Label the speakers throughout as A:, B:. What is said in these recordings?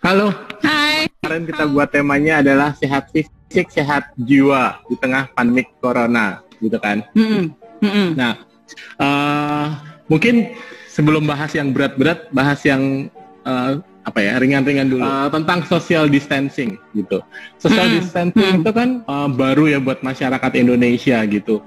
A: Halo,
B: Hai.
A: kemarin kita buat temanya adalah sehat fisik, sehat jiwa di tengah pandemik corona, gitu kan? Nah, eh, mungkin sebelum bahas yang berat-berat, bahas yang ringan-ringan dulu tentang social distancing, gitu. Social distancing itu kan baru ya buat masyarakat Indonesia, gitu.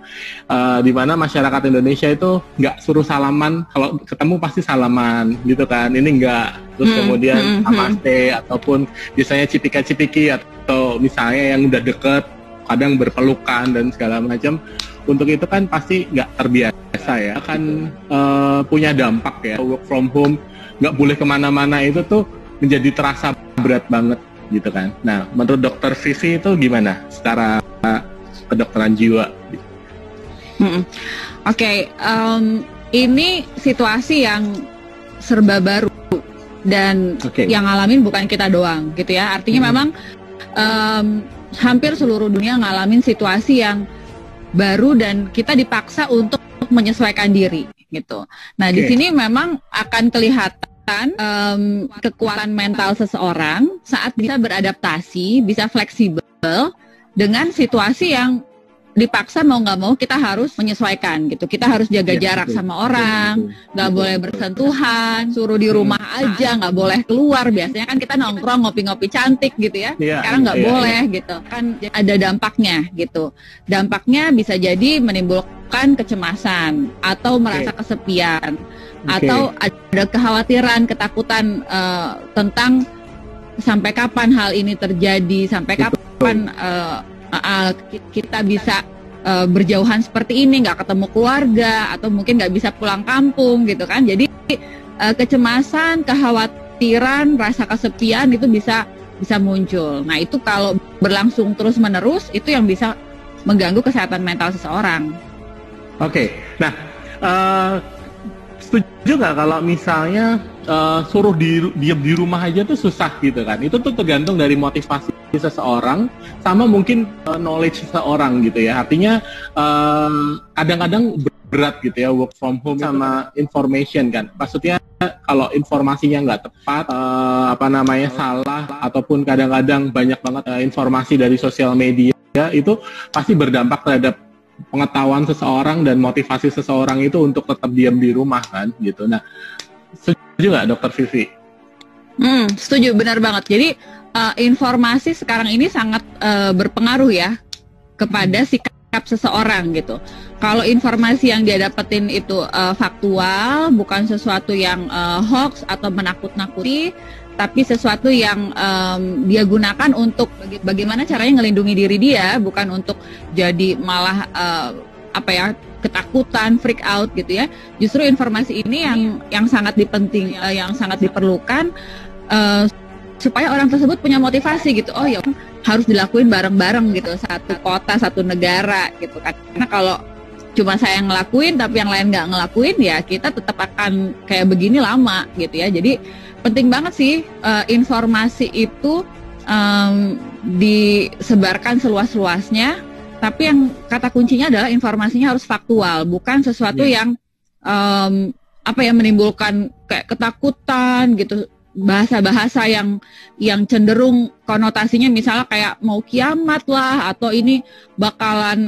A: Di mana masyarakat Indonesia itu nggak suruh salaman, kalau ketemu pasti salaman, gitu kan? Ini nggak. Terus kemudian namaste ataupun biasanya cipika-cipiki atau misalnya yang udah deket kadang berpelukan dan segala macam. Untuk itu kan pasti nggak terbiasa ya, akan punya dampak ya. Work from home, nggak boleh kemana-mana itu tuh menjadi terasa berat banget gitu kan. Nah, menurut Dokter Vivi itu gimana secara kedokteran jiwa?
B: Oke, ini situasi yang serba baru dan yang ngalamin bukan kita doang gitu ya. Artinya memang hampir seluruh dunia ngalamin situasi yang baru dan kita dipaksa untuk menyesuaikan diri gitu. Nah, di sini memang akan kelihatan kekuatan mental seseorang saat bisa beradaptasi, bisa fleksibel dengan situasi yang dipaksa mau nggak mau kita harus menyesuaikan gitu. Kita harus jaga jarak sama orang, nggak boleh bersentuhan, suruh di rumah aja, nggak boleh keluar. Biasanya kan kita nongkrong ngopi-ngopi cantik gitu ya. Sekarang nggak boleh gitu. Kan ada dampaknya gitu. Dampaknya bisa jadi menimbulkan kecemasan atau merasa kesepian. Atau ada kekhawatiran, ketakutan tentang sampai kapan hal ini terjadi, sampai kapan kita bisa berjauhan seperti ini, nggak ketemu keluarga, atau mungkin nggak bisa pulang kampung gitu kan. Jadi kecemasan, kekhawatiran, rasa kesepian itu bisa muncul. Nah, itu kalau berlangsung terus-menerus itu yang bisa mengganggu kesehatan mental seseorang.
A: Nah, setuju nggak kalau misalnya suruh diam di rumah aja tuh susah gitu kan? Itu tuh tergantung dari motivasi seseorang sama mungkin knowledge seseorang gitu ya. Artinya kadang-kadang berat gitu ya work from home sama information kan. Maksudnya kalau informasinya nggak tepat, salah, ataupun kadang-kadang banyak banget informasi dari sosial media, itu pasti berdampak terhadap pengetahuan seseorang dan motivasi seseorang itu untuk tetap diam di rumah kan gitu. Nah, setuju nggak Dokter Vivi?
B: Setuju, benar banget. Jadi informasi sekarang ini sangat berpengaruh ya kepada sikap seseorang gitu. Kalau informasi yang dia dapetin itu faktual, bukan sesuatu yang hoax atau menakut-nakuti, tapi sesuatu yang dia gunakan untuk bagaimana caranya ngelindungi diri dia, bukan untuk jadi malah ketakutan, freak out gitu ya. Justru informasi ini yang sangat yang sangat diperlukan supaya orang tersebut punya motivasi gitu. Oh ya, harus dilakuin bareng-bareng gitu, satu kota, satu negara gitu kan. Karena kalau cuma saya yang ngelakuin tapi yang lain nggak ngelakuin, ya kita tetap akan kayak begini lama gitu ya. Jadi penting banget sih informasi itu disebarkan seluas-luasnya, tapi yang kata kuncinya adalah informasinya harus faktual, bukan sesuatu yang menimbulkan kayak ketakutan gitu, bahasa-bahasa yang cenderung konotasinya misalnya kayak mau kiamat lah, atau ini bakalan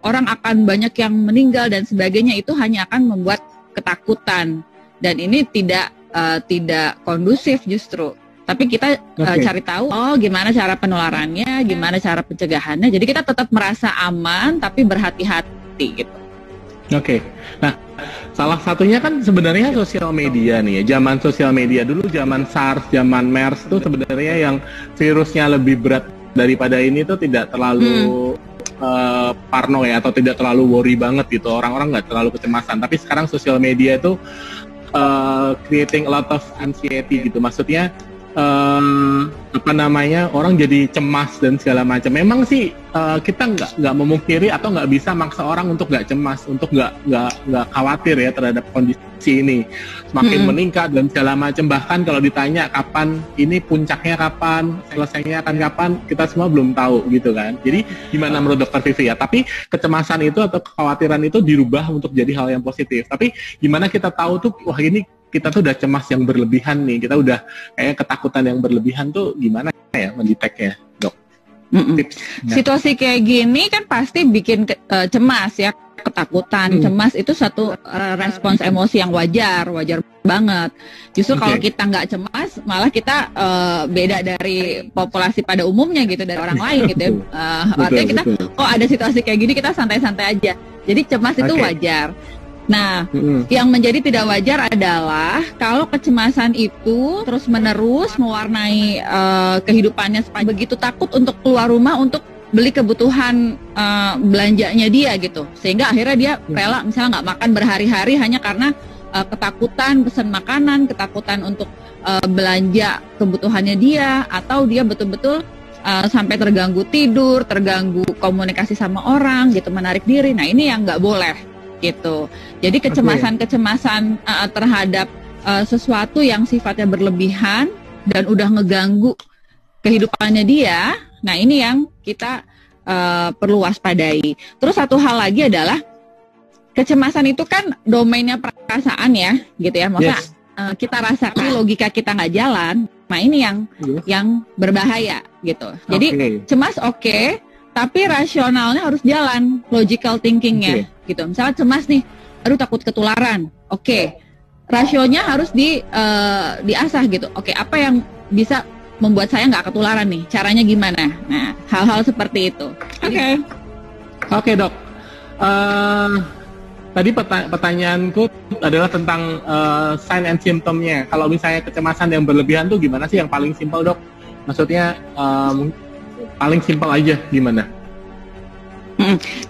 B: orang akan banyak yang meninggal dan sebagainya. Itu hanya akan membuat ketakutan dan ini tidak kondusif justru. Tapi kita cari tahu gimana cara penularannya, gimana cara pencegahannya. Jadi kita tetap merasa aman tapi berhati-hati gitu.
A: Nah, salah satunya kan sebenarnya sosial media nih ya. Zaman sosial media dulu, zaman SARS, zaman MERS tuh sebenarnya yang virusnya lebih berat daripada ini tuh tidak terlalu parno ya, atau tidak terlalu worry banget gitu. Orang-orang nggak terlalu kecemasan. Tapi sekarang sosial media itu creating a lot of anxiety gitu. Maksudnya orang jadi cemas dan segala macam. Memang sih kita nggak memungkiri atau nggak bisa maksa orang untuk nggak cemas, untuk nggak khawatir ya terhadap kondisi ini. Semakin meningkat dan segala macam. Bahkan kalau ditanya kapan ini puncaknya, kapan selesainya akan kapan, kita semua belum tahu gitu kan. Jadi gimana menurut Dokter Vivi ya? Tapi kecemasan itu atau kekhawatiran itu dirubah untuk jadi hal yang positif. Tapi gimana kita tahu tuh wah ini kita tuh udah cemas yang berlebihan nih, kita udah kayak ketakutan yang berlebihan tuh gimana ya mendeteknya, Dok?
B: Tips. Situasi kayak gini kan pasti bikin cemas ya, ketakutan, cemas itu satu respons emosi yang wajar banget. Justru kalau kita nggak cemas, malah kita beda dari populasi pada umumnya gitu, dari orang lain gitu ya. Artinya kita kok ada situasi kayak gini kita santai-santai aja. Jadi cemas itu wajar. Nah, yang menjadi tidak wajar adalah kalau kecemasan itu terus-menerus mewarnai kehidupannya, begitu takut untuk keluar rumah untuk beli kebutuhan belanjanya dia gitu, sehingga akhirnya dia rela misalnya nggak makan berhari-hari hanya karena ketakutan pesan makanan, ketakutan untuk belanja kebutuhannya dia, atau dia betul-betul sampai terganggu tidur, terganggu komunikasi sama orang gitu, menarik diri. Nah, ini yang nggak boleh gitu. Jadi kecemasan-kecemasan terhadap sesuatu yang sifatnya berlebihan dan udah ngeganggu kehidupannya dia, nah ini yang kita perlu waspadai. Terus satu hal lagi adalah kecemasan itu kan domainnya perasaan ya, gitu ya. Maksudnya kita rasakan logika kita nggak jalan, nah ini yang berbahaya gitu. Jadi cemas tapi rasionalnya harus jalan, logical thinkingnya gitu. Misalnya cemas nih, aduh takut ketularan, rasionya harus diasah gitu. Apa yang bisa membuat saya nggak ketularan nih, caranya gimana? Nah, hal-hal seperti itu.
A: Oke, Dok. Tadi pertanyaanku adalah tentang sign and symptomnya. Kalau misalnya kecemasan yang berlebihan tuh gimana sih yang paling simpel, Dok? Maksudnya paling simpel aja gimana?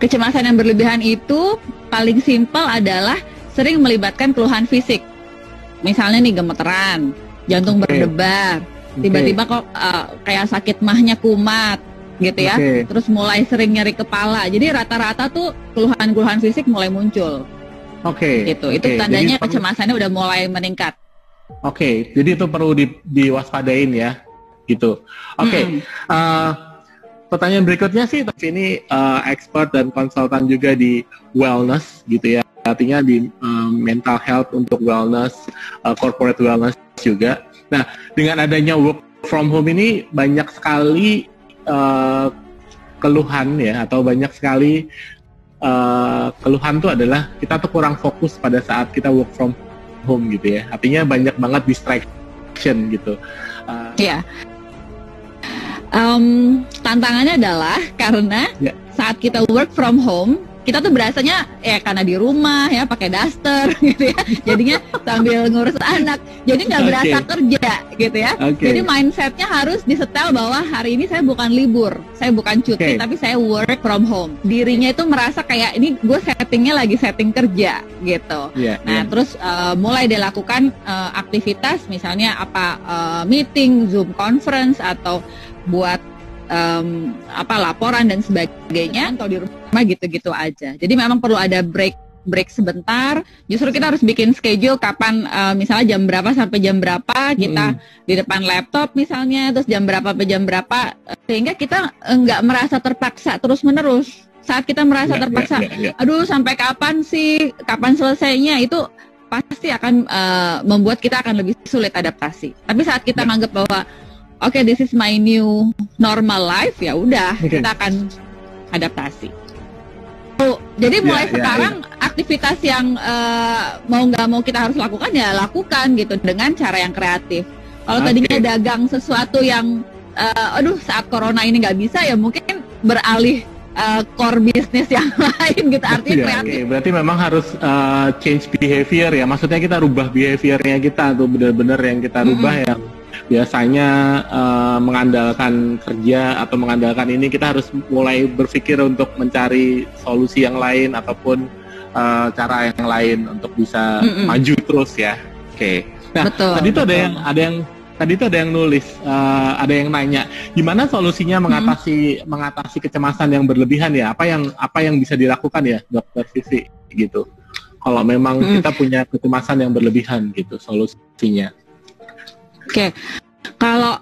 B: Kecemasan yang berlebihan itu paling simpel adalah sering melibatkan keluhan fisik. Misalnya nih gemeteran, jantung berdebar, tiba-tiba kok kayak sakit mahnya kumat gitu ya, terus mulai sering nyeri kepala. Jadi rata-rata tuh keluhan-keluhan fisik mulai muncul. Gitu. Itu tandanya kecemasannya udah mulai meningkat.
A: Jadi itu perlu diwaspadain ya, gitu. Pertanyaan berikutnya sih, tapi ini expert dan konsultan juga di wellness gitu ya, artinya di mental health untuk wellness, corporate wellness juga. Nah, dengan adanya work from home ini banyak sekali keluhan ya, atau banyak sekali keluhan tuh adalah kita tuh kurang fokus pada saat kita work from home gitu ya. Artinya banyak banget distraction gitu.
B: Tantangannya adalah karena saat kita work from home, kita tuh berasanya ya karena di rumah ya pakai daster gitu ya, jadinya sambil ngurus anak, jadi nggak berasa kerja gitu ya. Jadi mindsetnya harus disetel bahwa hari ini saya bukan libur, saya bukan cuti, tapi saya work from home. Dirinya itu merasa kayak ini gue settingnya lagi setting kerja gitu. Terus mulai dilakukan aktivitas misalnya meeting, Zoom conference, atau buat laporan dan sebagainya, atau di rumah gitu-gitu aja. Jadi memang perlu ada break sebentar. Justru kita harus bikin schedule kapan, misalnya jam berapa sampai jam berapa kita di depan laptop misalnya, terus jam berapa sampai jam berapa, sehingga kita nggak merasa terpaksa terus-menerus. Saat kita merasa terpaksa, aduh sampai kapan sih, kapan selesainya, itu pasti akan membuat kita akan lebih sulit adaptasi. Tapi saat kita menganggap bahwa this is my new normal life, ya udah kita akan adaptasi. Jadi mulai sekarang aktivitas yang mau nggak mau kita harus lakukan ya lakukan gitu dengan cara yang kreatif. Kalau tadinya dagang sesuatu yang saat corona ini nggak bisa, ya mungkin beralih core bisnis yang lain gitu, artinya kreatif.
A: Berarti memang harus change behavior ya, maksudnya kita rubah behaviornya kita tuh, benar-benar yang kita rubah yang biasanya mengandalkan kerja atau mengandalkan ini, kita harus mulai berpikir untuk mencari solusi yang lain ataupun cara yang lain untuk bisa maju terus ya. Nah, betul, tadi tuh ada yang nulis, ada yang nanya gimana solusinya mengatasi kecemasan yang berlebihan ya, apa yang bisa dilakukan ya Dokter Vivi gitu, kalau memang kita punya kecemasan yang berlebihan gitu, solusinya.
B: Kalau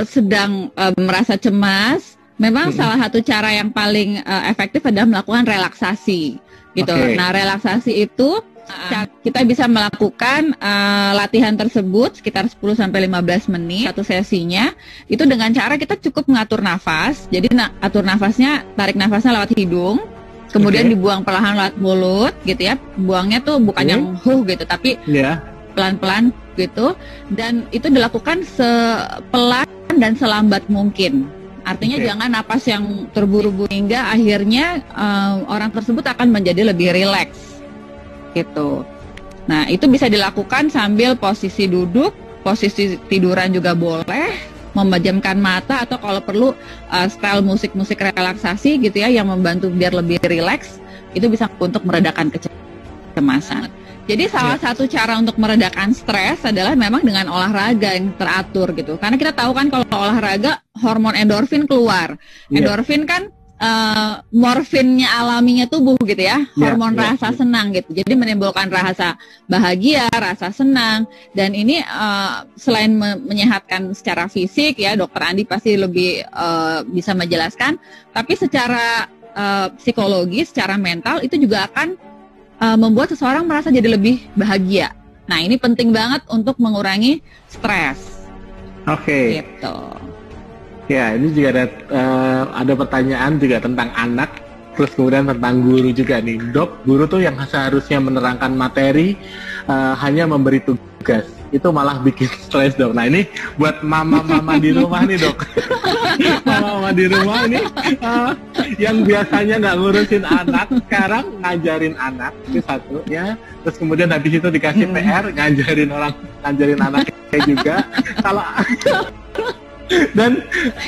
B: sedang merasa cemas, memang salah satu cara yang paling efektif adalah melakukan relaksasi gitu. Nah, relaksasi itu Kita bisa melakukan latihan tersebut sekitar 10-15 menit satu sesinya. Itu dengan cara kita cukup mengatur nafas. Jadi atur nafasnya, tarik nafasnya lewat hidung, kemudian dibuang perlahan lewat mulut gitu ya. Buangnya tuh bukan yang gitu, tapi pelan-pelan gitu. Dan itu dilakukan sepelan dan selambat mungkin. Artinya jangan napas yang terburu-buru hingga akhirnya orang tersebut akan menjadi lebih rileks gitu. Nah, itu bisa dilakukan sambil posisi duduk, posisi tiduran juga boleh, memejamkan mata atau kalau perlu style musik-musik relaksasi gitu ya yang membantu biar lebih rileks, itu bisa untuk meredakan kecemasan. Jadi salah satu cara untuk meredakan stres adalah memang dengan olahraga yang teratur gitu. Karena kita tahu kan kalau olahraga hormon endorfin keluar. Endorfin kan morfinnya alaminya tubuh gitu ya, hormon rasa senang gitu. Jadi menimbulkan rasa bahagia, rasa senang, dan ini selain menyehatkan secara fisik ya, Dokter Andi pasti lebih bisa menjelaskan, tapi secara psikologi, secara mental itu juga akan membuat seseorang merasa jadi lebih bahagia. Nah, ini penting banget untuk mengurangi stres.
A: Oke.
B: Gitu.
A: Ya, ini juga ada pertanyaan juga tentang anak, terus kemudian tentang guru juga nih. Dok, guru tuh yang seharusnya menerangkan materi hanya memberi tugas. Itu malah bikin stres, Dok. Nah, ini buat mama-mama di rumah nih, Dok. Mama-mama di rumah ini yang biasanya nggak ngurusin anak, sekarang ngajarin anak, itu satu ya. Terus kemudian habis itu dikasih PR, ngajarin anaknya juga. Kalau dan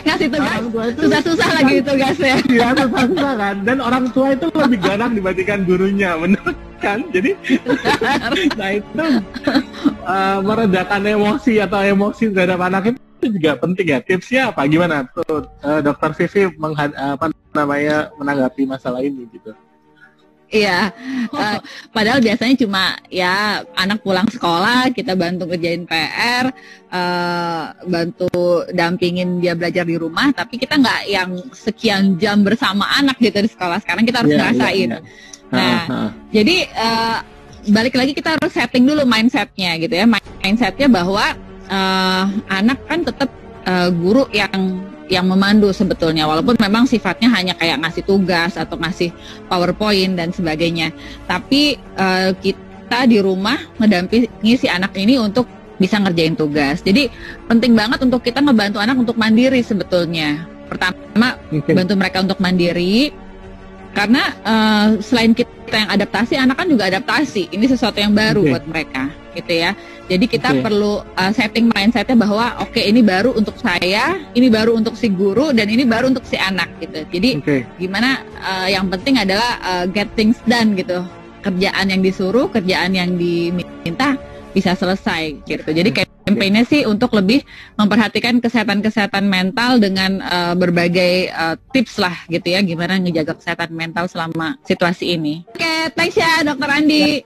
B: ngasih tugas susah-susah lagi tugasnya.
A: Iya, susah-susah kan. Dan orang tua itu lebih galak dibandingkan gurunya, benar kan? Jadi nah itu meredakan emosi atau emosi terhadap anak itu juga penting ya. Tipsnya apa? Gimana tuh Dokter Vivi menanggapi masalah ini gitu?
B: Iya, padahal biasanya cuma ya anak pulang sekolah, kita bantu kerjain PR, bantu dampingin dia belajar di rumah, tapi kita nggak yang sekian jam bersama anak gitu di sekolah. Sekarang kita harus ngerasain. Nah, jadi balik lagi kita harus setting dulu mindsetnya gitu ya. Mindsetnya bahwa anak kan tetap guru yang memandu sebetulnya, walaupun memang sifatnya hanya kayak ngasih tugas atau ngasih PowerPoint dan sebagainya. Tapi kita di rumah mendampingi si anak ini untuk bisa ngerjain tugas. Jadi penting banget untuk kita ngebantu anak untuk mandiri sebetulnya. Pertama, bantu mereka untuk mandiri. Karena selain kita yang adaptasi, anak kan juga adaptasi. Ini sesuatu yang baru buat mereka, gitu ya. Jadi kita perlu setting mindsetnya bahwa ini baru untuk saya, ini baru untuk si guru, dan ini baru untuk si anak, gitu. Jadi gimana yang penting adalah get things done, gitu. Kerjaan yang disuruh, kerjaan yang diminta bisa selesai, gitu. Jadi campaign-nya sih untuk lebih memperhatikan kesehatan mental dengan berbagai tips lah gitu ya, gimana ngejaga kesehatan mental selama situasi ini. Oke, thanks ya Dokter Andi.